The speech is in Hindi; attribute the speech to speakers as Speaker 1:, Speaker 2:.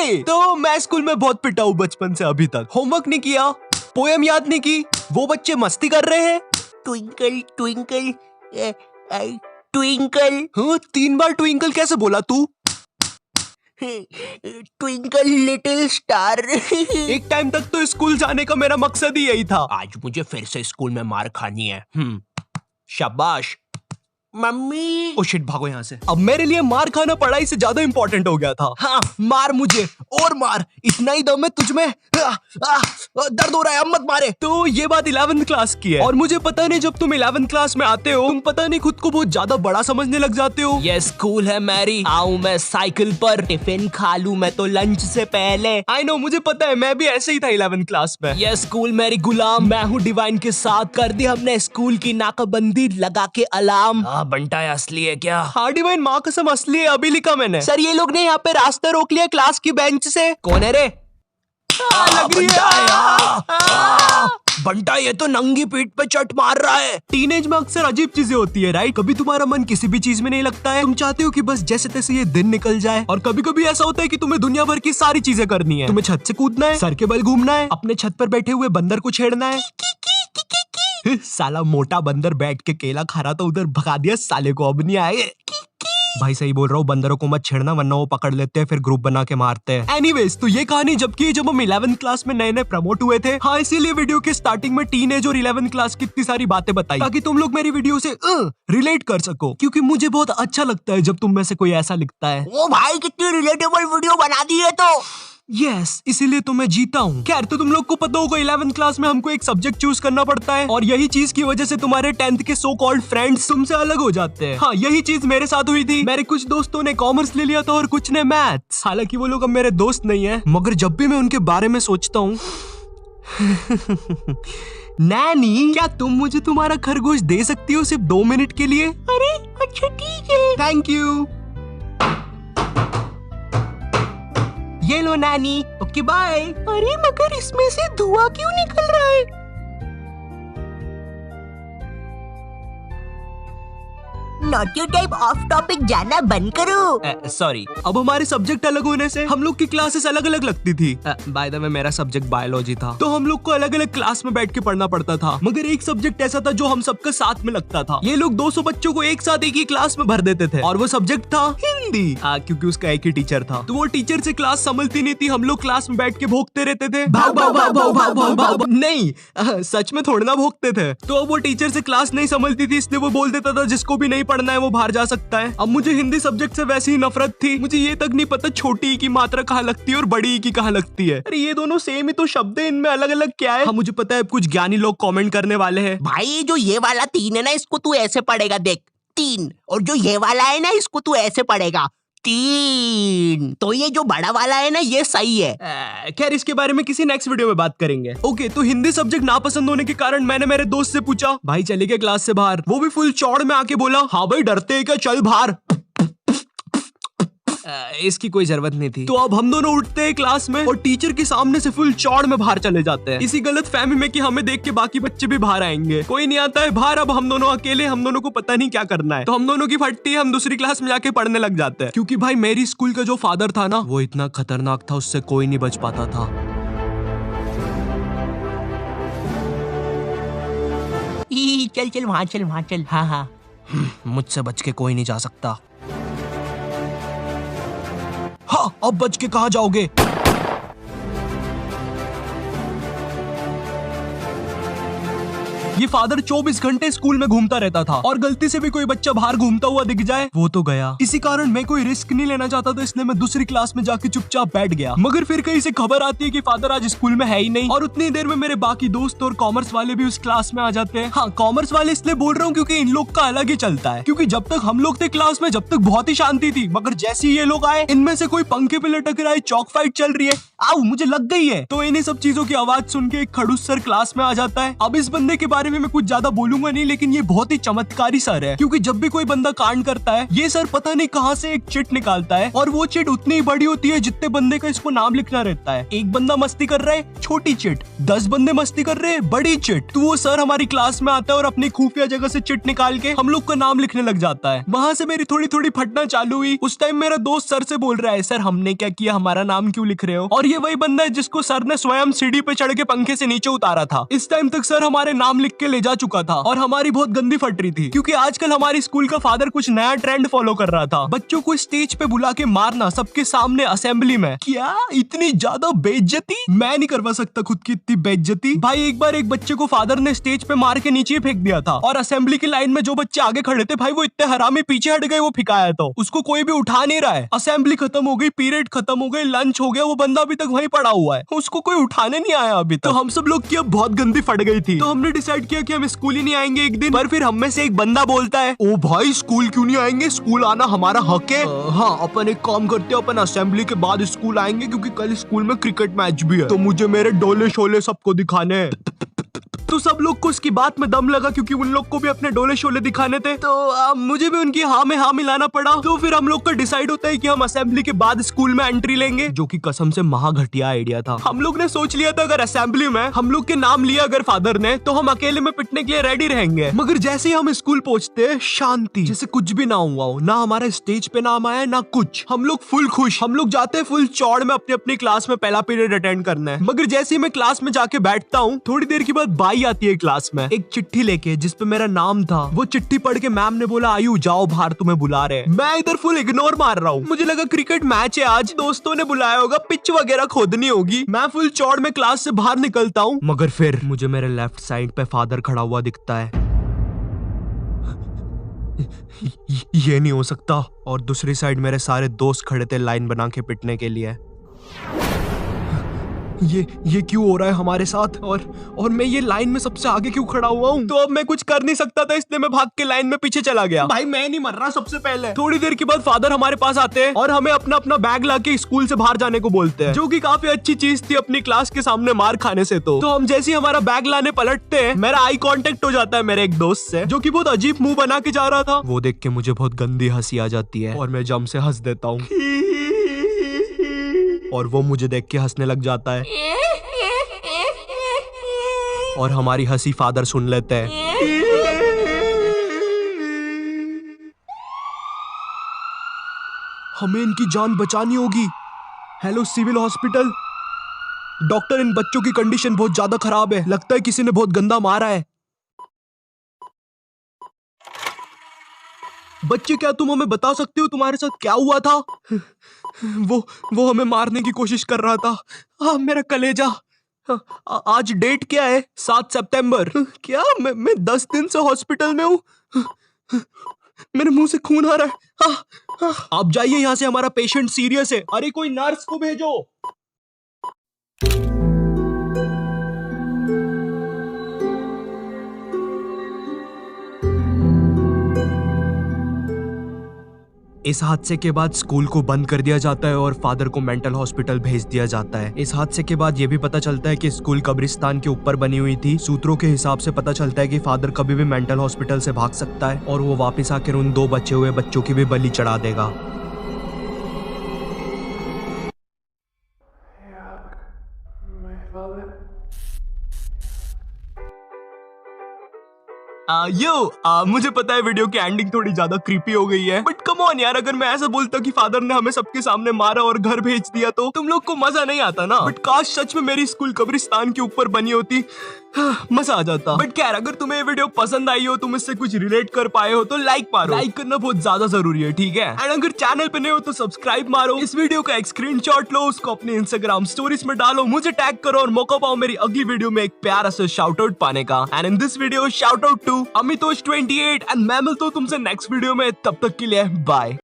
Speaker 1: नहीं। तो मैं स्कूल में बहुत पिटा हूँ बचपन से अभी तक। होमवर्क नहीं किया, पोएम याद नहीं की, वो बच्चे मस्ती कर रहे हैं।
Speaker 2: Twinkle twinkle twinkle.
Speaker 1: हाँ, 3 बार ट्विंकल कैसे बोला तू?
Speaker 2: Twinkle little star.
Speaker 1: एक टाइम तक तो स्कूल जाने का मेरा मकसद ही यही था।
Speaker 2: आज मुझे फिर से स्कूल में मार खानी है।
Speaker 1: शाबाश।
Speaker 2: मम्मी।
Speaker 1: ओ शिट, भागो यहाँ से। अब मेरे लिए मार खाना पढ़ाई से ज्यादा इंपॉर्टेंट हो गया था। हाँ, मार मुझे और मार, इतना ही दम है तुझमें। दर्द हो रहा है, अब मत मारे। तो ये बात 11th क्लास की है और मुझे पता नहीं जब तुम 11th क्लास में आते हो तुम पता नहीं खुद को बहुत ज्यादा बड़ा समझने लग जाते हो।
Speaker 2: ये स्कूल है मैरी, आऊं मैं साइकिल पर, टिफिन खा लूं मैं तो लंच से पहले।
Speaker 1: आई नो, मुझे पता है, मैं भी ऐसे ही था 11th क्लास में।
Speaker 2: ये स्कूल मेरी गुलाम, मैं हूँ डिवाइन के साथ, कर दी हमने स्कूल की नाकाबंदी लगा के अलार्म।
Speaker 3: बंटा है असली है क्या?
Speaker 1: हाँ डिवाइन, माँ कसम असली है, अभी लिखा मैंने।
Speaker 2: सर ये लोग ने यहाँ पे रास्ता रोक लिया क्लास की बेंच से।
Speaker 3: कौन है रे?
Speaker 1: लग रही है।
Speaker 3: बंटा ये तो नंगी पीठ पे चट मार रहा है।
Speaker 1: टीनेज में अक्सर अजीब चीजें होती है, राइट? कभी तुम्हारा मन किसी भी चीज में नहीं लगता है, तुम चाहते हो कि बस जैसे तैसे ये दिन निकल जाए। और कभी कभी ऐसा होता है कि तुम्हें दुनिया भर की सारी चीजें करनी है। तुम्हें छत से कूदना है, सर के बल घूमना है, अपने छत पर बैठे हुए बंदर को छेड़ना है। साला मोटा बंदर बैठ के केला खा रहा था, उधर भगा दिया साले को, अब नहीं आए। भाई सही बोल रहा हूँ, बंदरों को मत छेड़ना वरना वो पकड़ लेते हैं, फिर ग्रुप बना के मारते हैं। एनीवेज, तो ये कहानी जब हम 11th क्लास में नए नए प्रमोट हुए थे। हाँ, इसीलिए वीडियो के स्टार्टिंग में टीनेज और 11th क्लास की इतनी सारी बातें बताई ताकि तुम लोग मेरी वीडियो से रिलेट कर सको, क्योंकि मुझे बहुत अच्छा लगता है जब तुम में से कोई ऐसा लिखता है।
Speaker 2: ओ भाई, कितनी रिलेटेबल वीडियो बना दी है तो।
Speaker 1: यस, इसीलिए तो मैं जीता हूँ। खैर, तो तुम लोग को पता होगा 11th क्लास में हमको एक सब्जेक्ट चूज करना पड़ता है और यही चीज की वजह से तुम्हारे 10th के सो कॉल्ड फ्रेंड्स तुमसे अलग हो जाते हैं। हाँ, यही चीज मेरे साथ हुई थी। मेरे कुछ दोस्तों ने कॉमर्स ले लिया था और कुछ ने मैथ्स। हालांकि वो लोग अब मेरे दोस्त नहीं है, मगर जब भी मैं उनके बारे में सोचता हूँ नैनी, क्या तुम मुझे तुम्हारा खरगोश दे सकती हो सिर्फ 2 मिनट के लिए?
Speaker 2: अरे अच्छा ठीक है।
Speaker 1: Thank you.
Speaker 2: ये लो नानी।
Speaker 1: Okay bye.
Speaker 2: अरे मगर इसमें से धुआं क्यों निकल रहा है? नॉटी टाइप ऑफ टॉपिक जाना बंद करो।
Speaker 1: सॉरी, अब हमारे सब्जेक्ट अलग होने से हम लोग की क्लासेस अलग अलग लगती थी। बाय द वे, मेरा सब्जेक्ट बायोलॉजी था, तो हम लोग को अलग अलग क्लास में बैठ के पढ़ना पड़ता था। मगर एक सब्जेक्ट ऐसा था जो हम सबका साथ में लगता था। ये लोग 200 बच्चों को एक साथ एक ही क्लास में भर देते थे और वो सब्जेक्ट था हिंदी। क्योंकि उसका एक ही टीचर था, तो वो टीचर से क्लास संभलती नहीं थी। हम लोग क्लास में बैठ के भोंकते रहते थे, भाव भाव भाव भाव भाव भाव भाव। नहीं, सच में थोड़ा ना भोंकते थे। तो अब वो टीचर से क्लास नहीं संभलती थी, इसलिए वो बोल देता था जिसको भी नहीं पढ़ना है वो बाहर जा सकता है। अब मुझे हिंदी सब्जेक्ट से वैसे ही नफरत थी। मुझे ये तक नहीं पता छोटी ई की मात्रा कहाँ लगती है और बड़ी ई की कहाँ लगती है। अरे ये दोनों सेम ही तो शब्द है, इनमें अलग अलग क्या है? हाँ मुझे पता है, कुछ ज्ञानी लोग कमेंट करने वाले हैं।
Speaker 2: भाई जो ये वाला 3 है ना, इसको तू ऐसे पढ़ेगा, देख 3। और जो ये वाला है ना, इसको तू ऐसे पढ़ेगा 3। तो ये जो बड़ा वाला है ना, ये सही है।
Speaker 1: खैर, इसके बारे में किसी नेक्स्ट वीडियो में बात करेंगे। ओके, तो हिंदी सब्जेक्ट नापसंद होने के कारण मैंने मेरे दोस्त से पूछा, भाई चले गए क्लास से बाहर? वो भी फुल चौड़ में आके बोला, हाँ भाई डरते हैं क्या, चल बाहर। इसकी कोई जरूरत नहीं थी। तो अब हम दोनों उठते हैं क्लास में और टीचर के सामने से फुल चौड़ में बाहर चले जाते हैं, इसी गलत फहमी में कि हमें देख के बाकी बच्चे भी बाहर आएंगे। कोई नहीं आता है बाहर, अब हम दोनों अकेले, हम दोनों को पता नहीं क्या करना है। तो हम दोनों की फटती है, हम दूसरी क्लास में जाके पढ़ने लग जाते हैं। क्योंकि भाई मेरी स्कूल का जो फादर था ना, वो इतना खतरनाक था, उससे कोई नहीं बच पाता था।
Speaker 2: चल चल वहाँ चल, वहाँ चल। हाँ हाँ,
Speaker 1: मुझसे बच के कोई नहीं जा सकता। हाँ, अब बच के कहाँ जाओगे? ये फादर 24 घंटे स्कूल में घूमता रहता था और गलती से भी कोई बच्चा बाहर घूमता हुआ दिख जाए वो तो गया। इसी कारण मैं कोई रिस्क नहीं लेना चाहता था, इसलिए मैं दूसरी क्लास में जाके चुपचाप बैठ गया। मगर फिर कहीं से खबर आती है कि फादर आज स्कूल में है ही नहीं और उतनी देर में मेरे बाकी दोस्त और कॉमर्स वाले भी उस क्लास में आ जाते हैं। हाँ, कॉमर्स वाले इसलिए बोल रहा हूँ क्योंकि इन लोग का अलग ही चलता है। क्योंकि जब तक हम लोग थे क्लास में, जब तक बहुत ही शांति थी, मगर जैसे ही ये लोग आए, इनमें से कोई पंखे पे लटक रहा है, चौक फाइट चल रही है, आओ मुझे लग गई है। तो इन्हीं सब चीजों की आवाज सुन के एक खड़ूस सर क्लास में आ जाता है। अब इस बंदे के बारे बारे में मैं कुछ ज्यादा बोलूंगा नहीं, लेकिन ये बहुत ही चमत्कारी सर है, क्योंकि जब भी कोई बंदा कांड करता है ये सर पता नहीं कहाँ से एक चिट निकालता है, और वो चिट उतनी ही बड़ी होती है जितने बंदे का इसको नाम लिखना रहता है। एक बंदा मस्ती कर रहा है, छोटी चिट, 10 बंदे मस्ती कर रहे हैं, बड़ी चिट। तो वो सर हमारी क्लास में आता है और अपनी खुफिया जगह से चिट निकाल के हम लोग का नाम लिखने लग जाता है। वहां से मेरी थोड़ी थोड़ी फटना चालू हुई। उस टाइम मेरा दोस्त सर से बोल रहा है, सर हमने क्या किया, हमारा नाम क्यों लिख रहे हो? और ये वही बंदा है जिसको सर ने स्वयं सीढ़ी पे चढ़ के पंखे से नीचे उतारा था। इस टाइम तक सर हमारे नाम लिख के ले जा चुका था और हमारी बहुत गंदी फट रही थी, क्योंकि आजकल हमारी स्कूल का फादर कुछ नया ट्रेंड फॉलो कर रहा था, बच्चों को स्टेज पे बुला के मारना सबके सामने असेंबली में। क्या इतनी ज्यादा बेइज्जती? मैं नहीं करवा सकता खुद की इतनी बेइज्जती। भाई एक बार एक बच्चे को फादर ने स्टेज पे मार के नीचे फेंक दिया था, और असेंबली की लाइन में जो बच्चे आगे खड़े थे भाई वो इतने हरामी पीछे हट गए, वो फिकाया तो उसको कोई भी उठा नहीं रहा है। असेंबली खत्म हो गई, पीरियड खत्म हो गई, लंच हो गया, वो बंदा अभी तक वहीं पड़ा हुआ है, उसको कोई उठाने नहीं आया अभी तक। तो हम सब लोग की अब बहुत गंदी फट गई थी, तो हमने डिसाइड किया कि हम स्कूल ही नहीं आएंगे एक दिन। पर फिर हम में से एक बंदा बोलता है, ओ भाई स्कूल क्यों नहीं आएंगे, स्कूल आना हमारा हक है। हाँ अपन एक काम करते हैं, अपन असेंबली के बाद स्कूल आएंगे, क्योंकि कल स्कूल में क्रिकेट मैच भी है, तो मुझे मेरे डोले शोले सबको दिखाने हैं। तो सब लोग को उसकी बात में दम लगा, क्योंकि उन लोग को भी अपने डोले शोले दिखाने थे, तो मुझे भी उनकी हाँ में हाँ मिलाना पड़ा। तो फिर हम लोग का डिसाइड होता है कि हम असेंबली के बाद स्कूल में एंट्री लेंगे, जो कि कसम से महा घटिया आइडिया था। हम लोग ने सोच लिया था अगर असेंबली में हम लोग के नाम लिया अगर फादर ने, तो हम अकेले में पिटने के लिए रेडी रहेंगे। मगर जैसे ही हम स्कूल पहुंचते, शांति, जैसे कुछ भी ना हुआ हो, ना हमारे स्टेज पे नाम आया ना कुछ। हम लोग फुल खुश, हम लोग जाते हैं फुल चौड़ में अपनी अपनी क्लास में पहला पीरियड अटेंड करना है। मगर जैसे ही मैं क्लास में जाके बैठता हूँ, थोड़ी देर के बाद बाई आती है क्लास में एक चिट्ठी लेके जिसपे मेरा नाम था। वो चिट्ठी पढ़ के मैम ने बोला, आयु जाओ बाहर, तुम्हें बुला रहे हैं। मैं इधर फुल इग्नोर मार रहा हूँ, मुझे लगा क्रिकेट मैच है आज, दोस्तों ने बुलाया होगा, पिच वगैरह खोदनी होगी। मैं फुल चौड़ में क्लास से बाहर निकलता हूँ, मगर फिर मुझे मेरे लेफ्ट साइड पे फादर खड़ा हुआ दिखता है। ये नहीं हो सकता। और दूसरी साइड मेरे सारे दोस्त खड़े थे लाइन बना के पिटने के लिए। ये क्यों हो रहा है हमारे साथ, और मैं ये लाइन में सबसे आगे क्यों खड़ा हुआ हूँ? तो अब मैं कुछ कर नहीं सकता था, इसलिए मैं भाग के लाइन में पीछे चला गया। भाई मैं नहीं मर रहा सबसे पहले। थोड़ी देर के बाद फादर हमारे पास आते हैं और हमें अपना अपना बैग लाके स्कूल से बाहर जाने को बोलते हैं, जो कि काफी अच्छी चीज थी अपनी क्लास के सामने मार खाने से। तो हम जैसे ही हमारा बैग लाने पलटते हैं, मेरा आई कांटेक्ट हो जाता है मेरे एक दोस्त से, जो कि बहुत अजीब मुंह बना के जा रहा था। वो देख के मुझे बहुत गंदी हंसी आ जाती है और मैं जम से हंस देता हूँ, और वो मुझे देख के हंसने लग जाता है, और हमारी हंसी फादर सुन लेते हैं। हमें इनकी जान बचानी होगी। हेलो सिविल हॉस्पिटल, डॉक्टर इन बच्चों की कंडीशन बहुत ज्यादा खराब है, लगता है किसी ने बहुत गंदा मारा है। बच्चे क्या तुम हमें बता सकते हो तुम्हारे साथ क्या हुआ था? वो हमें मारने की कोशिश कर रहा था। मेरा कलेजा। आज डेट क्या है? 7 सितंबर। क्या मैं 10 दिन से हॉस्पिटल में हूँ। मेरे मुंह से खून आ रहा है। आप जाइए यहाँ से, हमारा पेशेंट सीरियस है। अरे कोई नर्स को भेजो। इस हादसे के बाद स्कूल को बंद कर दिया जाता है और फादर को मेंटल हॉस्पिटल भेज दिया जाता है। इस हादसे के बाद ये भी पता चलता है कि स्कूल कब्रिस्तान के ऊपर बनी हुई थी। सूत्रों के हिसाब से पता चलता है कि फादर कभी भी मेंटल हॉस्पिटल से भाग सकता है और वो वापस आकर उन 2 बचे हुए बच्चों की भी बलि चढ़ा देगा। मुझे पता है वीडियो की एंडिंग थोड़ी ज्यादा क्रीपी हो गई है, बट कम ऑन यार, अगर मैं ऐसा बोलता कि फादर ने हमें सबके सामने मारा और घर भेज दिया तो तुम लोग को मजा नहीं आता ना। बट काश सच में मेरी स्कूल कब्रिस्तान के ऊपर बनी होती, मजा आ जाता। बट खैर, अगर तुम्हें ये वीडियो पसंद आई हो, तुम इससे कुछ रिलेट कर पाए हो, तो लाइक मारो। लाइक करना बहुत ज्यादा जरूरी है, ठीक है? एंड अगर चैनल पे नए हो तो सब्सक्राइब मारो। इस वीडियो का एक स्क्रीनशॉट लो, उसको अपने इंस्टाग्राम स्टोरीज में डालो, मुझे टैग करो और मौका पाओ मेरी अगली वीडियो में एक प्यारा सा शाउट आउट पाने का। And in this video shout out to Amitosh 28 and मैं मिलता हूं तुमसे नेक्स्ट वीडियो में। तब तक के लिए बाय।